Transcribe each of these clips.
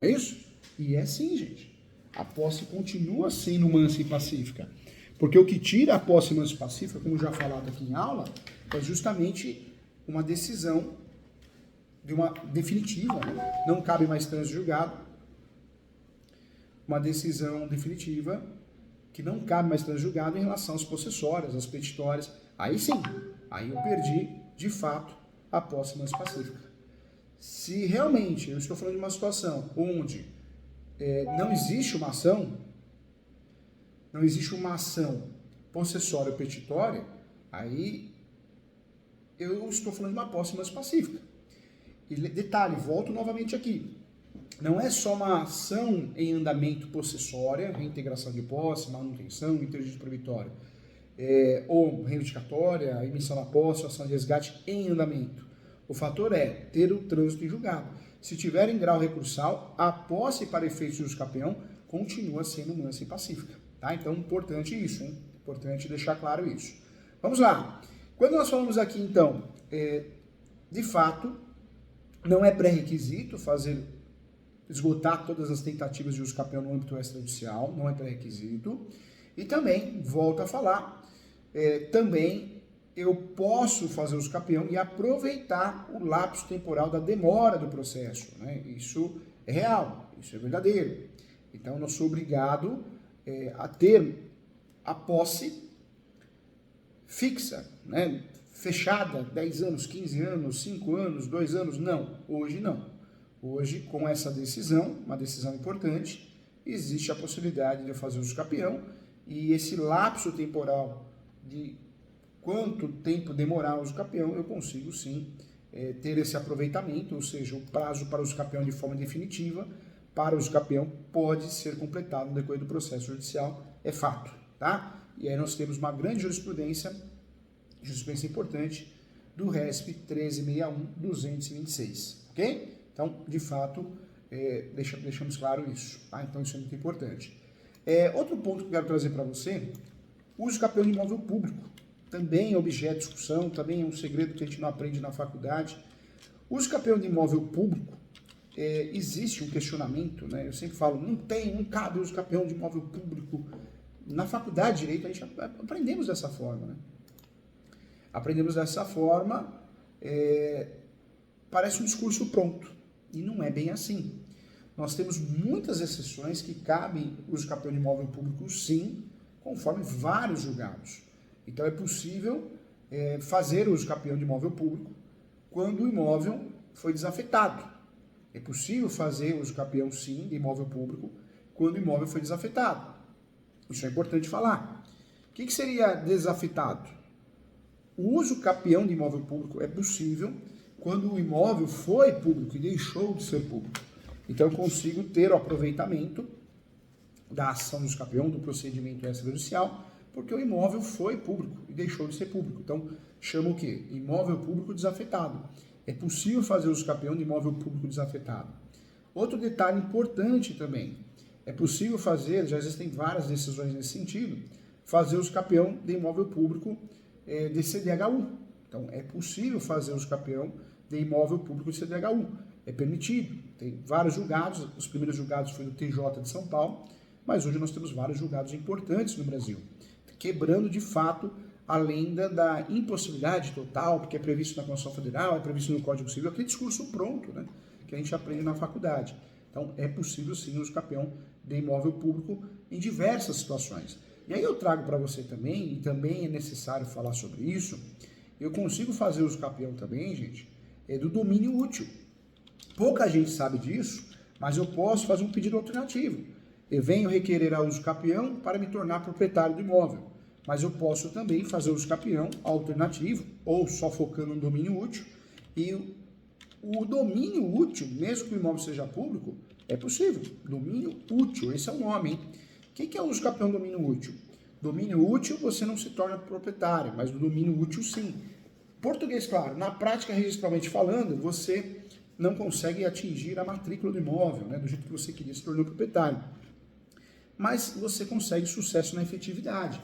É isso? E é sim, gente. A posse continua sendo mansa e pacífica. Porque o que tira a posse mansa e pacífica, como já falado aqui em aula, é justamente uma decisão de uma definitiva, né? Não cabe mais trânsito julgado. Uma decisão definitiva que não cabe mais trânsito julgado em relação às possessórias, às petitórias. Aí sim, aí eu perdi, de fato, a posse mansa e pacífica. Se realmente eu estou falando de uma situação onde não existe uma ação possessória ou petitória, aí eu estou falando de uma posse mansa e pacífica. E detalhe, volto novamente aqui. Não é só uma ação em andamento possessória, reintegração de posse, manutenção, interdito proibitório, ou reivindicatória, emissão da posse, ação de resgate em andamento. O fator é ter o trânsito em julgado. Se tiver em grau recursal, a posse para efeitos de usucapião continua sendo mansa e pacífica. Tá? Então, importante isso, hein? Importante deixar claro isso. Vamos lá. Quando nós falamos aqui, então, de fato, não é pré-requisito esgotar todas as tentativas de usucapião no âmbito extrajudicial, não é pré-requisito. E também, volto a falar, também eu posso fazer usucapião e aproveitar o lapso temporal da demora do processo. Né? Isso é real, isso é verdadeiro. Então, eu não sou obrigado a ter a posse fixa, né? Fechada, 10 anos, 15 anos, 5 anos, 2 anos, não. Hoje não. Hoje, com essa decisão, uma decisão importante, existe a possibilidade de eu fazer usucapião e esse lapso temporal de quanto tempo demorar o usucapião, eu consigo sim ter esse aproveitamento, ou seja, o prazo para o usucapião de forma definitiva para o usucapião pode ser completado no decorrer do processo judicial, é fato, tá? E aí nós temos uma grande jurisprudência importante do RESP 1361-226, ok? Então, de fato, deixamos claro isso, tá? Então, isso é muito importante. Outro ponto que eu quero trazer para você, o usucapião de imóvel público, também é objeto de discussão, também é um segredo que a gente não aprende na faculdade. O usucapião de imóvel público, existe um questionamento, né? Eu sempre falo, não cabe o usucapião de imóvel público. Na faculdade de Direito, a gente aprendemos dessa forma, né? Aprendemos dessa forma, parece um discurso pronto, e não é bem assim. Nós temos muitas exceções que cabem o usucapião de imóvel público, sim, conforme vários julgados. Então, é possível fazer o usucapião de imóvel público quando o imóvel foi desafetado. É possível fazer o usucapião, sim, de imóvel público quando o imóvel foi desafetado. Isso é importante falar. O que seria desafetado? O usucapião de imóvel público é possível quando o imóvel foi público e deixou de ser público. Então, eu consigo ter o aproveitamento da ação do usucapião, do procedimento extrajudicial, porque o imóvel foi público e deixou de ser público. Então, chama o quê? Imóvel público desafetado. É possível fazer o usucapião de imóvel público desafetado. Outro detalhe importante também, é possível fazer, já existem várias decisões nesse sentido, fazer o usucapião de imóvel público de CDHU. Então, é possível fazer o usucapião de imóvel público de CDHU. É permitido. Tem vários julgados, os primeiros julgados foram do TJ de São Paulo, mas hoje nós temos vários julgados importantes no Brasil, quebrando de fato a lenda da impossibilidade total, porque é previsto na Constituição Federal, é previsto no Código Civil, aquele discurso pronto, né, que a gente aprende na faculdade. Então, é possível sim o usucapião de imóvel público em diversas situações. E aí eu trago para você também, e também é necessário falar sobre isso, eu consigo fazer o usucapião também, gente, do domínio útil. Pouca gente sabe disso, mas eu posso fazer um pedido alternativo. Eu venho requerer a usucapião para me tornar proprietário do imóvel, mas eu posso também fazer o usucapião alternativo, ou só focando no domínio útil, e o domínio útil, mesmo que o imóvel seja público, é possível. Domínio útil, esse é o nome, hein? O que é o usucapião domínio útil? Domínio útil você não se torna proprietário, mas no domínio útil sim. Português, claro, na prática, registralmente falando, você não consegue atingir a matrícula do imóvel, né, do jeito que você queria, se tornou proprietário. Mas você consegue sucesso na efetividade.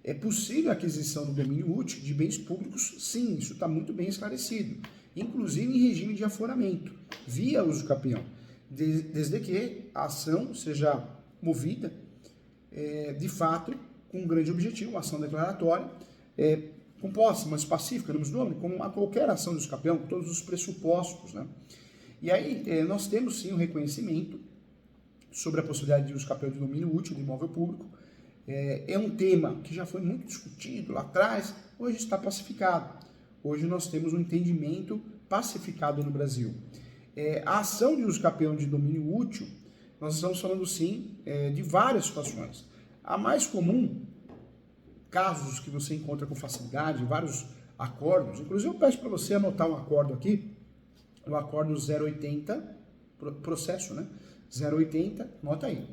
É possível a aquisição do domínio útil de bens públicos? Sim, isso está muito bem esclarecido. Inclusive em regime de aforamento, via usucapião. desde que a ação seja movida, de fato, com um grande objetivo, uma ação declaratória, composta, mas pacífica, como a qualquer ação do usucapião, com todos os pressupostos, né? E aí, nós temos sim o reconhecimento sobre a possibilidade de usucapião de domínio útil do imóvel público. É um tema que já foi muito discutido lá atrás, hoje está pacificado. Hoje nós temos um entendimento pacificado no Brasil. A ação de usucapião de domínio útil, nós estamos falando sim de várias situações. A mais comum, casos que você encontra com facilidade, vários acordos, inclusive eu peço para você anotar um acordo aqui, o acordo 080, processo, né? 080, anota aí,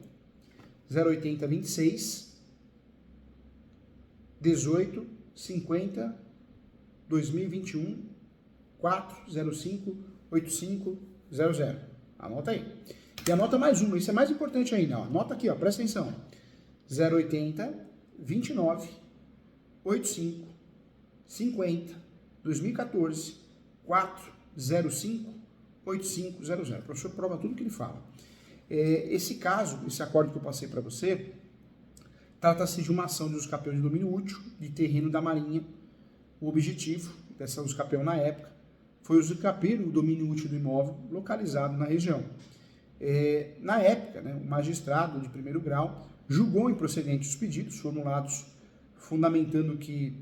080 26 18 50 2021 405 8500. Anota aí. E anota mais uma, isso é mais importante ainda, ó. Anota aqui, ó, presta atenção. 080 29 85 50 2014 405 8500. O professor prova tudo que ele fala. Esse caso, esse acordo que eu passei para você, trata-se de uma ação de usucapião de domínio útil de terreno da Marinha. O objetivo dessa usucapião na época foi usucapiar o domínio útil do imóvel localizado na região. Na época, né, o magistrado de primeiro grau julgou improcedentes os pedidos formulados fundamentando que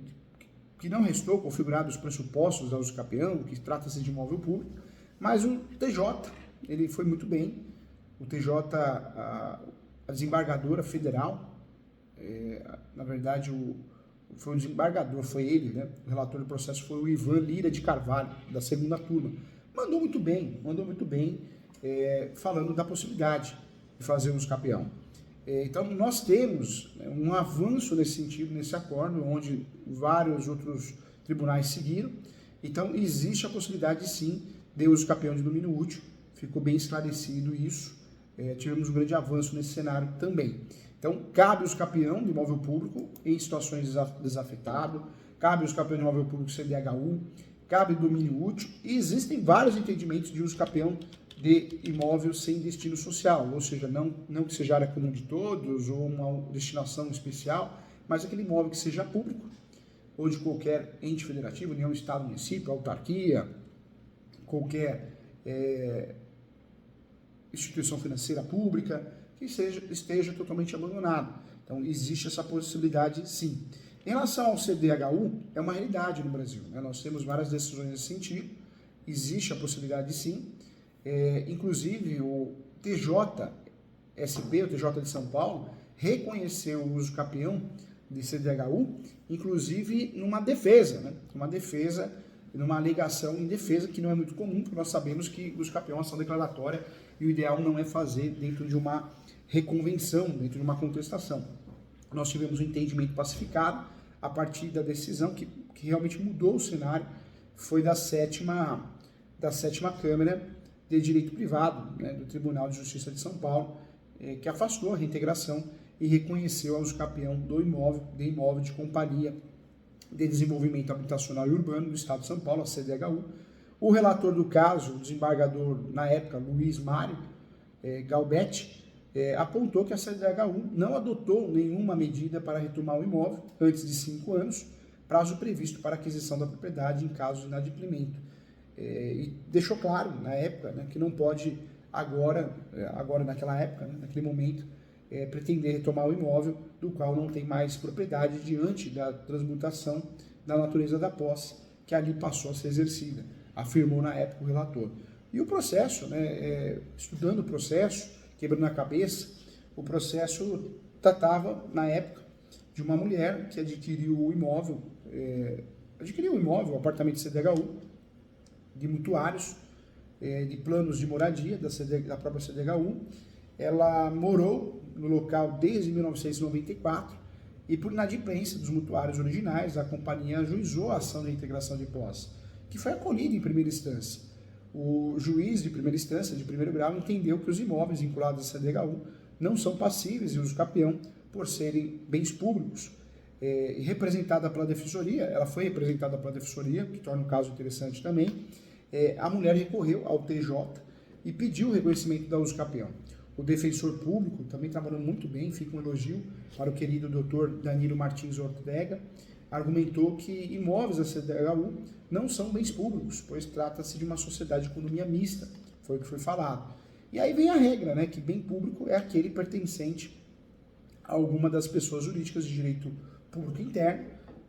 não restou configurados os pressupostos da usucapião, que trata-se de imóvel público, mas o TJ, ele foi muito bem. O TJ, a desembargadora federal, na verdade, foi um desembargador, foi ele, né? O relator do processo foi o Ivan Lira de Carvalho, da segunda turma. Mandou muito bem, falando da possibilidade de fazer um usucapião. Então, nós temos um avanço nesse sentido, nesse acordo, onde vários outros tribunais seguiram. Então, existe a possibilidade, sim, de usucapião de domínio útil. Ficou bem esclarecido isso. Tivemos um grande avanço nesse cenário também. Então, cabe o usucapião de imóvel público em situações desafetado, cabe o usucapião de imóvel público CDHU, cabe domínio útil, e existem vários entendimentos de usucapião de imóvel sem destino social, ou seja, não que seja área comum de todos ou uma destinação especial, mas aquele imóvel que seja público, ou de qualquer ente federativo, União, Estado, Município, autarquia, qualquer instituição financeira pública, que esteja totalmente abandonado. Então, existe essa possibilidade, sim. Em relação ao CDHU, é uma realidade no Brasil, né? Nós temos várias decisões nesse sentido, existe a possibilidade, sim. Inclusive, o TJSP, o TJ de São Paulo, reconheceu o usucapião de CDHU, inclusive numa defesa, né? Numa alegação em defesa, que não é muito comum, porque nós sabemos que o usucapião é uma ação declaratória e o ideal não é fazer dentro de uma reconvenção, dentro de uma contestação. Nós tivemos um entendimento pacificado a partir da decisão que realmente mudou o cenário, foi da sétima Câmara de Direito Privado, né, do Tribunal de Justiça de São Paulo, que afastou a reintegração e reconheceu a usucapião de imóvel de companhia de desenvolvimento habitacional e urbano do Estado de São Paulo, a CDHU. O relator do caso, o desembargador, na época, Luiz Mário Galbetti, apontou que a CDHU não adotou nenhuma medida para retomar o imóvel antes de 5 anos, prazo previsto para aquisição da propriedade em caso de inadimplemento. E deixou claro, na época, né, que não pode agora naquela época, né, naquele momento, pretender retomar o imóvel do qual não tem mais propriedade diante da transmutação da natureza da posse que ali passou a ser exercida, afirmou na época o relator. E o processo, né, estudando o processo, quebrando a cabeça, o processo tratava, na época, de uma mulher que adquiriu o imóvel, o apartamento CDHU, de mutuários, de planos de moradia da própria CDHU. Ela morou no local desde 1994 e, por inadimplência dos mutuários originais, a companhia ajuizou a ação de reintegração de posse, que foi acolhida em primeira instância. O juiz de primeira instância, de primeiro grau, entendeu que os imóveis vinculados à CDHU não são passíveis de usucapião por serem bens públicos. Representada pela defensoria, ela foi representada pela defensoria, que torna o caso interessante também. A mulher recorreu ao TJ e pediu o reconhecimento da uso capião. O defensor público também trabalhou muito bem, fica um elogio para o querido doutor Danilo Martins Ortega, argumentou que imóveis da CDHU não são bens públicos, pois trata-se de uma sociedade de economia mista, foi o que foi falado. E aí vem a regra, né, que bem público é aquele pertencente a alguma das pessoas jurídicas de direito público interno,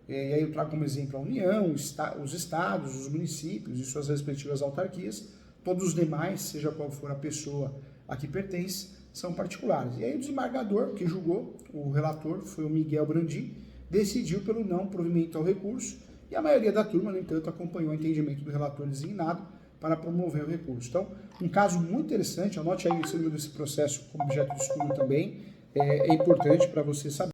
e aí eu trago como exemplo a União, os estados, os municípios e suas respectivas autarquias, todos os demais, seja qual for a pessoa a que pertence, são particulares. E aí o desembargador que julgou, o relator foi o Miguel Brandi, decidiu pelo não provimento ao recurso, e a maioria da turma, no entanto, acompanhou o entendimento do relator designado para promover o recurso. Então, um caso muito interessante, anote aí o número desse processo como objeto de estudo também, é importante para você saber.